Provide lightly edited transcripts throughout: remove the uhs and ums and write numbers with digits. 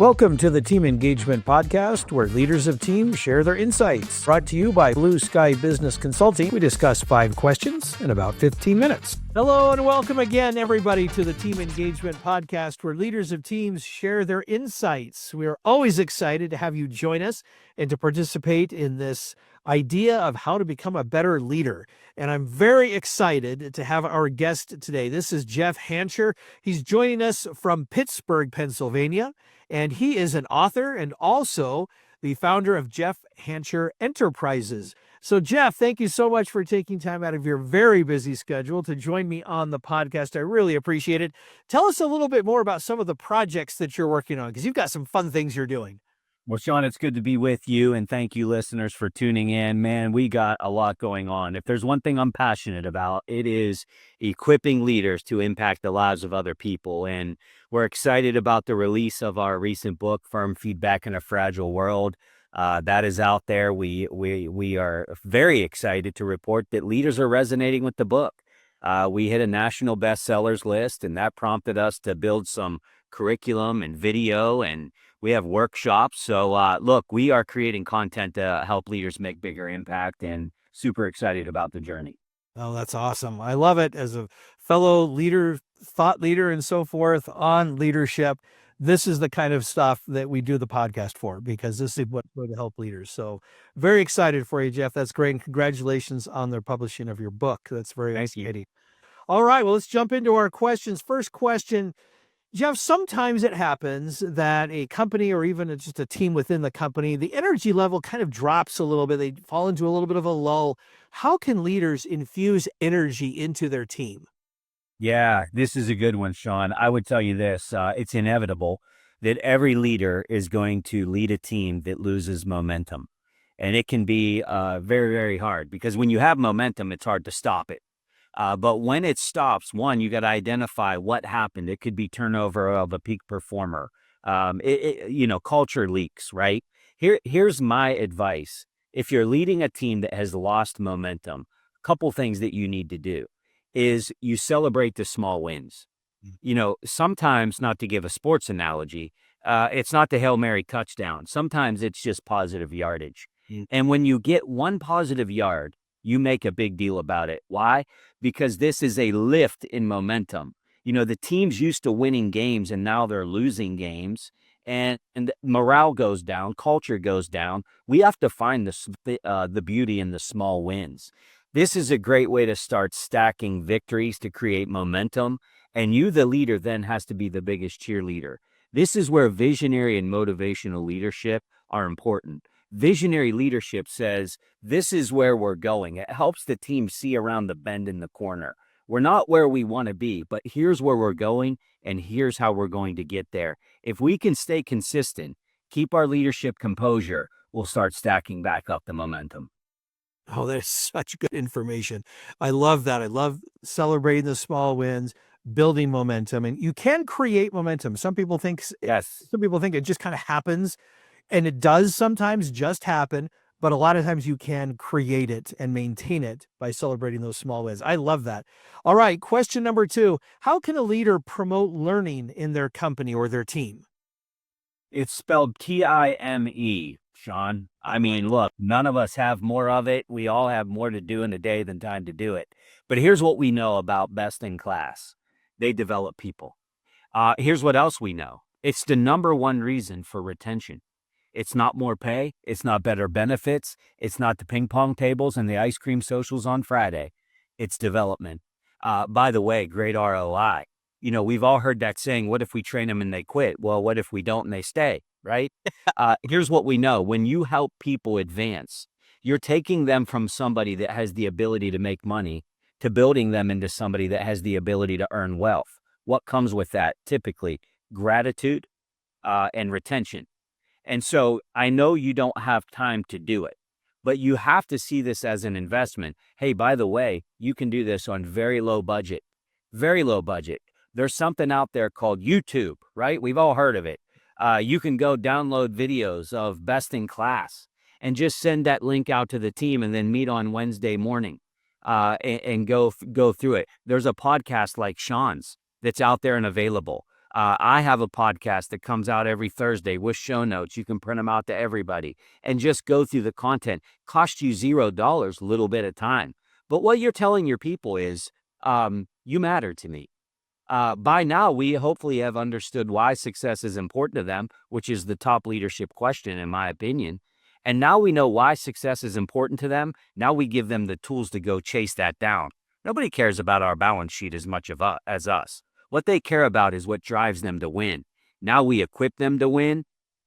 Welcome to the Team Engagement Podcast, where leaders of teams share their insights. Brought to you by Blue Sky Business Consulting. We discuss 5 questions in about 15 minutes. Hello and welcome again, everybody, to the Team Engagement Podcast, where leaders of teams share their insights. We are always excited to have you join us and to participate in this idea of how to become a better leader. And I'm very excited to have our guest today. This is Jeff Hancher. He's joining us from Pittsburgh, Pennsylvania. And he is an author and also the founder of Jeff Hancher Enterprises. So, Jeff, thank you so much for taking time out of your very busy schedule to join me on the podcast. I really appreciate it. Tell us a little bit more about some of the projects that you're working on, because you've got some fun things you're doing. Well, Sean, it's good to be with you, and thank you, listeners, for tuning in. Man, we got a lot going on. If there's one thing I'm passionate about, it is equipping leaders to impact the lives of other people. And we're excited about the release of our recent book, Firm Feedback in a Fragile World. That is out there. We are very excited to report that leaders are resonating with the book. We hit a national bestsellers list, and that prompted us to build some curriculum and video, and we have workshops. So look, we are creating content to help leaders make bigger impact, and super excited about the journey. Oh, that's awesome. I love it. As a fellow leader, thought leader, and so forth on leadership, this is the kind of stuff that we do the podcast for, because this is what's going to help leaders. So very excited for you, Jeff. That's great. And congratulations on the publishing of your book. That's very exciting. All right, well, let's jump into our questions. First question, Jeff, sometimes it happens that a company or even just a team within the company, the energy level kind of drops a little bit. They fall into a little bit of a lull. How can leaders infuse energy into their team? Yeah, this is a good one, Sean. I would tell you this, it's inevitable that every leader is going to lead a team that loses momentum. And it can be very, very hard, because when you have momentum, it's hard to stop it. But when it stops, one, you got to identify what happened. It could be turnover of a peak performer. Culture leaks, right? Here's my advice. If you're leading a team that has lost momentum, a couple things that you need to do is you celebrate the small wins. You know, sometimes, not to give a sports analogy, it's not the Hail Mary touchdown. Sometimes it's just positive yardage. And when you get one positive yard, you make a big deal about it. Why? Because this is a lift in momentum. You know, the team's used to winning games and now they're losing games, and morale goes down, culture goes down. We have to find the beauty in the small wins. This is a great way to start stacking victories to create momentum, and you, the leader, then has to be the biggest cheerleader. This is where visionary and motivational leadership are important. Visionary leadership says, this is where we're going. It helps the team see around the bend in the corner. We're not where we want to be, but here's where we're going, and here's how we're going to get there. If we can stay consistent, keep our leadership composure, we'll start stacking back up the momentum. Oh, that's such good information. I love that. I love celebrating the small wins, building momentum, and you can create momentum. Some people think it just kind of happens. And it does sometimes just happen, but a lot of times you can create it and maintain it by celebrating those small wins. I love that. All right, question number 2. How can a leader promote learning in their company or their team? It's spelled TIME, Sean. I mean, look, none of us have more of it. We all have more to do in a day than time to do it. But here's what we know about best in class. They develop people. Here's what else we know. It's the number one reason for retention. It's not more pay. It's not better benefits. It's not the ping pong tables and the ice cream socials on Friday. It's development. By the way, great ROI. You know, we've all heard that saying, what if we train them and they quit? Well, what if we don't and they stay, right? Here's what we know. When you help people advance, you're taking them from somebody that has the ability to make money to building them into somebody that has the ability to earn wealth. What comes with that? Typically, gratitude and retention. And so I know you don't have time to do it, but you have to see this as an investment. Hey, by the way, you can do this on very low budget. There's something out there called YouTube, right? We've all heard of it. You can go download videos of best in class and just send that link out to the team and then meet on Wednesday morning and go through it. There's a podcast like Sean's that's out there and available. I have a podcast that comes out every Thursday with show notes. You can print them out to everybody and just go through the content. Cost you $0, a little bit of time. But what you're telling your people is, you matter to me. By now, we hopefully have understood why success is important to them, which is the top leadership question, in my opinion. And now we know why success is important to them. Now we give them the tools to go chase that down. Nobody cares about our balance sheet as much as us. What they care about is what drives them to win. Now we equip them to win.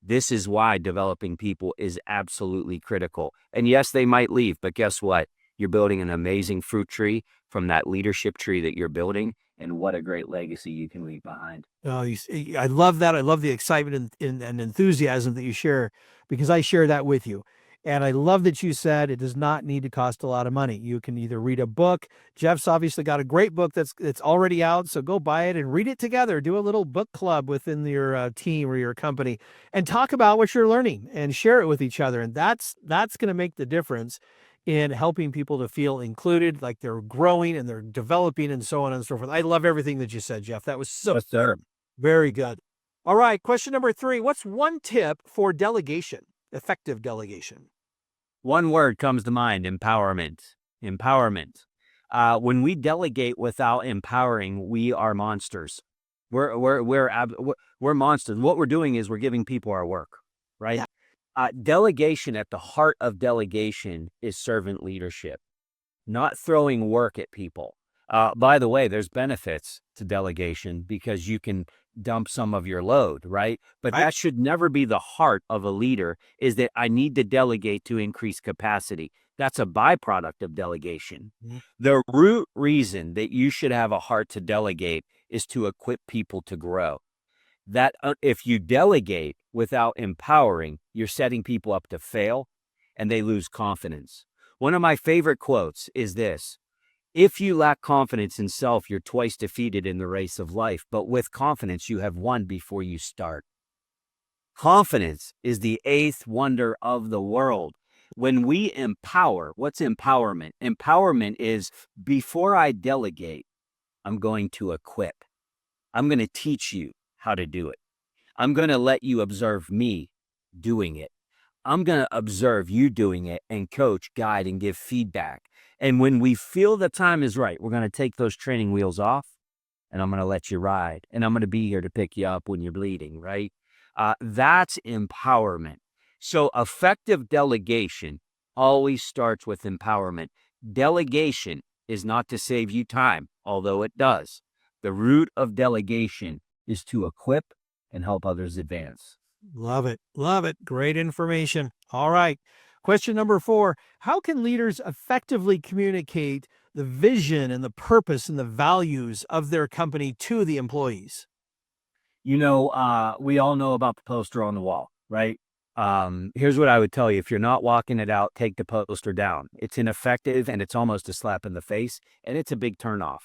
This is why developing people is absolutely critical. And yes, they might leave, but guess what? You're building an amazing fruit tree from that leadership tree that you're building. And what a great legacy you can leave behind. Oh, I love that. I love the excitement and enthusiasm that you share, because I share that with you. And I love that you said it does not need to cost a lot of money. You can either read a book. Jeff's obviously got a great book that's already out, so go buy it and read it together. Do a little book club within your team or your company, and talk about what you're learning and share it with each other. And that's going to make the difference in helping people to feel included, like they're growing and they're developing and so on and so forth. I love everything that you said, Jeff. That was so Yes, sir. very good. All right. Question number 3. What's one tip for delegation, effective delegation? One word comes to mind: empowerment. Empowerment. When we delegate without empowering, we are monsters. We're monsters. What we're doing is we're giving people our work, right? Yeah. Delegation, at the heart of delegation, is servant leadership, not throwing work at people. By the way, there's benefits to delegation because you can dump some of your load, right? But Right. that should never be the heart of a leader, is that I need to delegate to increase capacity. That's a byproduct of delegation. Mhm. The root reason that you should have a heart to delegate is to equip people to grow. That if you delegate without empowering, you're setting people up to fail and they lose confidence. One of my favorite quotes is this: if you lack confidence in self, you're twice defeated in the race of life, but with confidence, you have won before you start. Confidence is the eighth wonder of the world. When we empower, what's empowerment? Empowerment is, before I delegate, I'm going to equip. I'm going to teach you how to do it. I'm going to let you observe me doing it. I'm going to observe you doing it and coach, guide, and give feedback. And when we feel the time is right, we're going to take those training wheels off and I'm going to let you ride. And I'm going to be here to pick you up when you're bleeding, right? That's empowerment. So effective delegation always starts with empowerment. Delegation is not to save you time, although it does. The root of delegation is to equip and help others advance. Love it. Love it. Great information. All right. Question number 4. How can leaders effectively communicate the vision and the purpose and the values of their company to the employees? We all know about the poster on the wall, right? Here's what I would tell you. If you're not walking it out, take the poster down. It's ineffective and it's almost a slap in the face, and it's a big turnoff.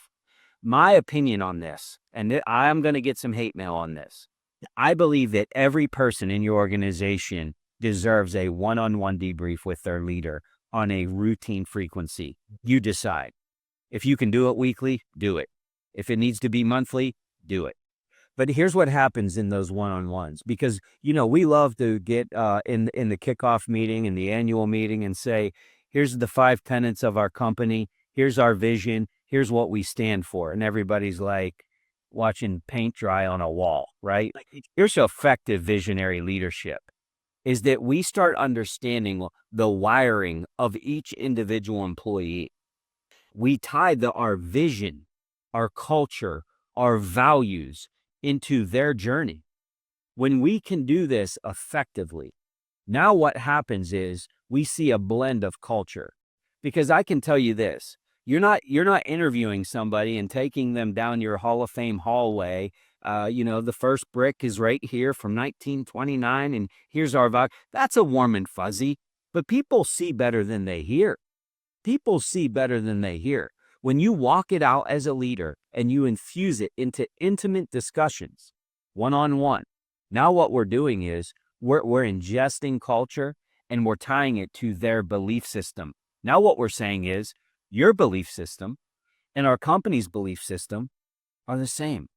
My opinion on this, and I'm going to get some hate mail on this. I believe that every person in your organization deserves a one-on-one debrief with their leader on a routine frequency. You decide. If you can do it weekly, do it. If it needs to be monthly, do it. But here's what happens in those one-on-ones, because, we love to get in the kickoff meeting and the annual meeting and say, here's the 5 tenets of our company. Here's our vision. Here's what we stand for. And everybody's like watching paint dry on a wall, right? Here's effective visionary leadership, is that we start understanding the wiring of each individual employee. We tie our vision, our culture, our values into their journey. When we can do this effectively, now what happens is we see a blend of culture. Because I can tell you this: you're not interviewing somebody and taking them down your Hall of Fame hallway. The first brick is right here from 1929, and here's our value. That's a warm and fuzzy, but people see better than they hear. People see better than they hear. When you walk it out as a leader and you infuse it into intimate discussions, one-on-one, now what we're doing is we're ingesting culture and we're tying it to their belief system. Now what we're saying is your belief system and our company's belief system are the same.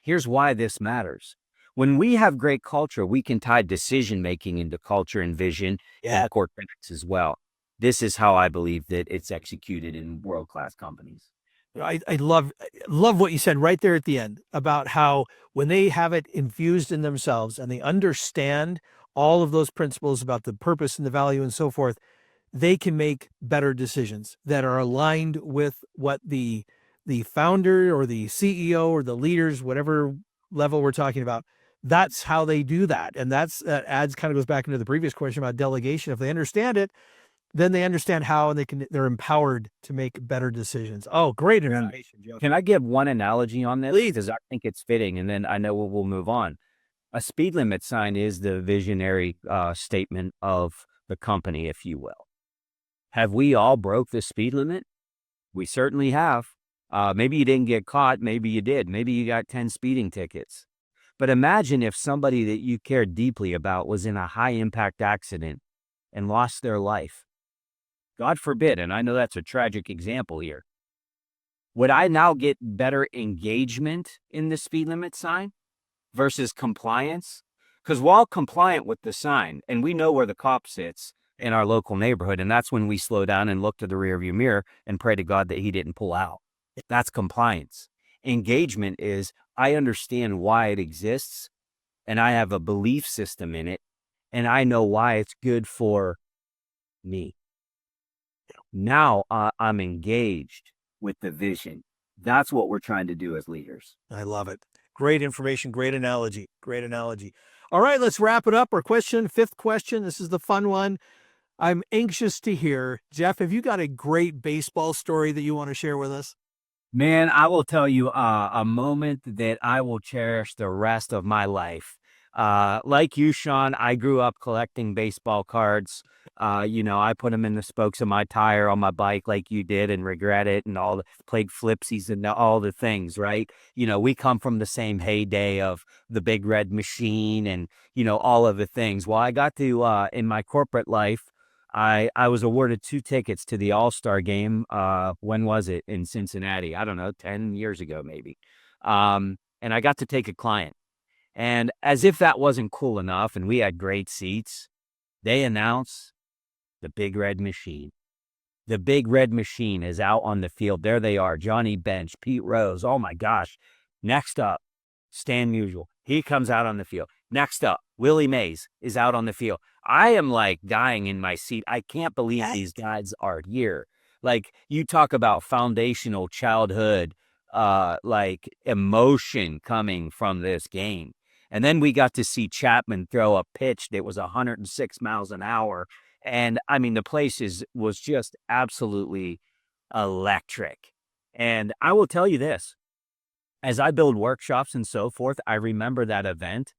Here's why this matters. When we have great culture, we can tie decision-making into culture and vision and core tenets as well. This is how I believe that it's executed in world-class companies. I love what you said right there at the end about how when they have it infused in themselves and they understand all of those principles about the purpose and the value and so forth, they can make better decisions that are aligned with what the founder or the CEO or the leaders, whatever level we're talking about. That's how they do that. And that adds kind of goes back into the previous question about delegation. If they understand it, then they understand how and they're empowered to make better decisions. Oh, great information, Joe. Can I give one analogy on this? Please. Because I think it's fitting, and then I know we'll move on. A speed limit sign is the visionary statement of the company, if you will. Have we all broke the speed limit? We certainly have. Maybe you didn't get caught. Maybe you did. Maybe you got 10 speeding tickets. But imagine if somebody that you cared deeply about was in a high impact accident and lost their life. God forbid, and I know that's a tragic example here. Would I now get better engagement in the speed limit sign versus compliance? Because while compliant with the sign, and we know where the cop sits in our local neighborhood, and that's when we slow down and look to the rearview mirror and pray to God that he didn't pull out. That's compliance. Engagement is, I understand why it exists, and I have a belief system in it, and I know why it's good for me. Now I'm engaged with the vision. That's what we're trying to do as leaders. I love it. Great information. Great analogy. Great analogy. All right, let's wrap it up. Our fifth question. This is the fun one. I'm anxious to hear, Jeff, have you got a great baseball story that you want to share with us? Man, I will tell you a moment that I will cherish the rest of my life. Like you, Sean, I grew up collecting baseball cards. I put them in the spokes of my tire on my bike like you did and regret it and played flipsies and all the things, right? We come from the same heyday of the Big Red Machine and, all of the things. Well, I got to, in my corporate life, I was awarded 2 tickets to the All-Star game. When was it? In Cincinnati? I don't know, 10 years ago, maybe. And I got to take a client. And as if that wasn't cool enough, and we had great seats, they announce the Big Red Machine. The Big Red Machine is out on the field. There they are, Johnny Bench, Pete Rose. Oh my gosh. Next up, Stan Musial. He comes out on the field. Next up, Willie Mays is out on the field. I am like dying in my seat. I can't believe these guys are here. Like, you talk about foundational childhood, like emotion coming from this game. And then we got to see Chapman throw a pitch that was 106 miles an hour. And I mean, the place was just absolutely electric. And I will tell you this, as I build workshops and so forth, I remember that event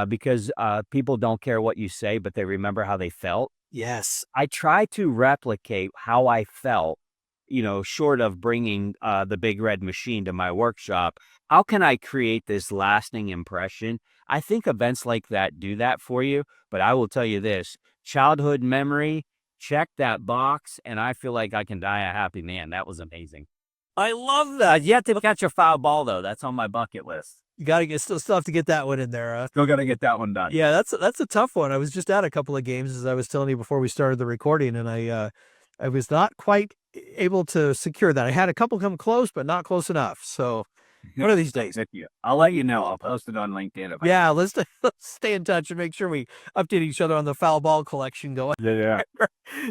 because people don't care what you say, but they remember how they felt. Yes. I try to replicate how I felt, short of bringing the Big Red Machine to my workshop. How can I create this lasting impression? I think events like that do that for you, but I will tell you this, childhood memory, check that box, and I feel like I can die a happy man. That was amazing. I love that. You have to catch a foul ball, though. That's on my bucket list. You got to still have to get that one in there. Still got to get that one done. Yeah, that's a tough one. I was just at a couple of games, as I was telling you before we started the recording, and I was not quite able to secure that. I had a couple come close, but not close enough. So one of these days, I'll let you know. I'll post it on LinkedIn. Let's stay in touch and make sure we update each other on the foul ball collection going. Yeah.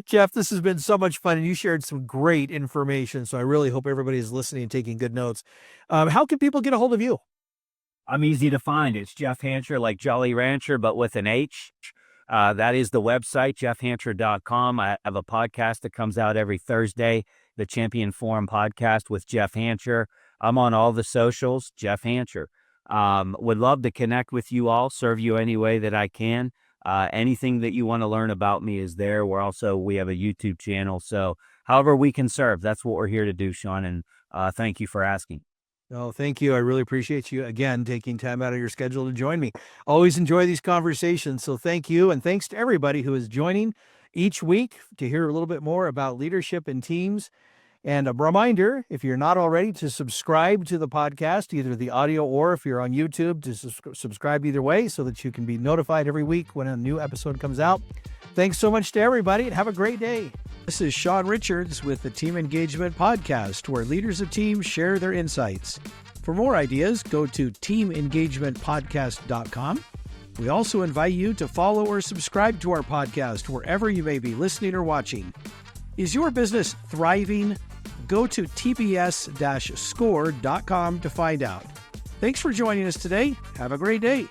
Jeff, this has been so much fun, and you shared some great information. So I really hope everybody is listening and taking good notes. How can people get a hold of you? I'm easy to find. It's Jeff Hancher, like Jolly Rancher, but with an H. That is the website, jeffhancher.com. I have a podcast that comes out every Thursday, the Champion Forum podcast with Jeff Hancher. I'm on all the socials, Jeff Hancher. Would love to connect with you all, serve you any way that I can. Anything that you want to learn about me is there. We have a YouTube channel. So however we can serve, that's what we're here to do, Sean. And thank you for asking. Oh, thank you. I really appreciate you, again, taking time out of your schedule to join me. Always enjoy these conversations. So thank you. And thanks to everybody who is joining each week to hear a little bit more about leadership and teams. And a reminder, if you're not already, to subscribe to the podcast, either the audio or if you're on YouTube, to subscribe either way so that you can be notified every week when a new episode comes out. Thanks so much to everybody and have a great day. This is Sean Richards with the Team Engagement Podcast, where leaders of teams share their insights. For more ideas, go to teamengagementpodcast.com. We also invite you to follow or subscribe to our podcast wherever you may be listening or watching. Is your business thriving? Go to tbs-score.com to find out. Thanks for joining us today. Have a great day.